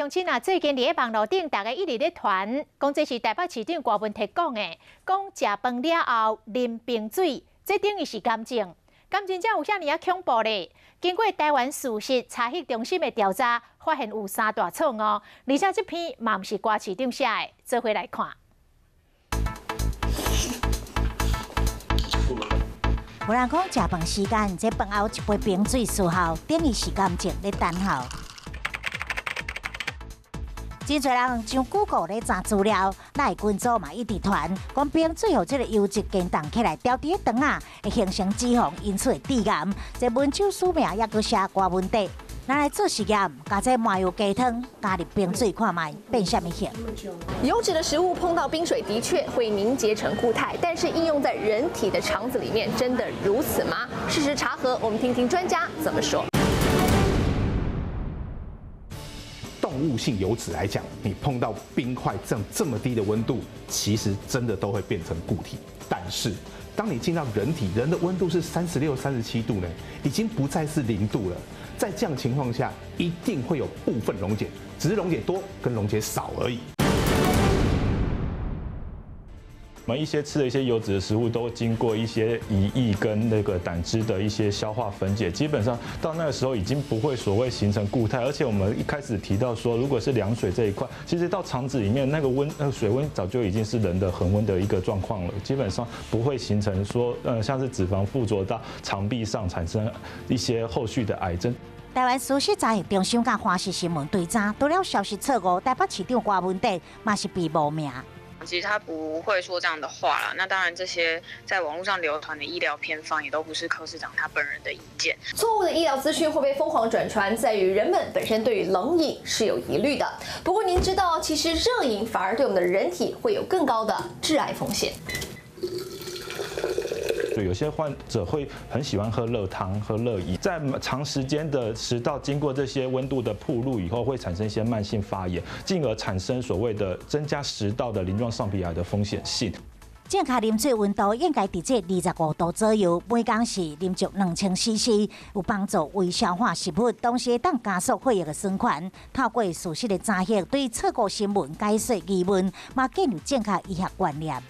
乡亲啊，最近伫网络顶，大家一直咧传，讲这是台北市长郭文铁讲的，讲食饭了后啉冰水，这等于是甘蔗。甘蔗有遐尼啊恐怖咧？经过台湾事实查核中心的调查，发现有3大错误，而且这篇嘛毋是郭市长写的，做伙来看。有人讲食饭时间，这饭后一杯冰水事后，等于是甘蔗咧等候。真侪人上 Google 咧查资料，赖群组嘛一直传，讲冰水互这个油脂跟冻起来，掉伫个肠啊，会形成脂肪，因此会致癌。这文章书名也阁写大问题。拿来做实验，加这麻油鸡汤加入冰水看卖变什么形？油脂的食物碰到冰水的确会凝结成固态，但是应用在人体的肠子里面，真的如此吗？事实查核，我们听听专家怎么说。动物性油脂来讲，你碰到冰块这么低的温度，其实真的都会变成固体。但是，当你进到人体，人的温度是36、37度呢，已经不再是0度了。在这样情况下，一定会有部分溶解，只是溶解多跟溶解少而已。我们一些吃的一些油脂的食物，都经过一些胰液跟那个胆汁的一些消化分解，基本上到那个时候已经不会所谓形成固态。而且我们一开始提到说，如果是凉水这一块，其实到肠子里面那个水温早就已经是人的恒温的一个状况了，基本上不会形成说像是脂肪附着到肠壁上产生一些后续的癌症。台湾事实查核中心甲华视新闻对查，除了消息错误，台北市长郭文铁嘛是被冒名。其实他不会说这样的话啦。那当然，这些在网络上流传的医疗偏方，也都不是柯市长他本人的意见。错误的医疗资讯会被疯狂转传，在于人们本身对于冷饮是有疑虑的。不过您知道，其实热饮反而对我们的人体会有更高的致癌风险。有些患者会很喜欢喝热汤、喝热饮，在长时间的食道经过这些温度的暴露以后，会产生一些慢性发炎，进而产生所谓的增加食道的鳞状上皮癌的风险性。正确啉水温度应该伫这25度左右，每工是啉足2000cc， 有帮助为消化食物，同时当加速血液的循环。透过事实的查核，对错误新闻解说疑问，嘛建立正确医学观念。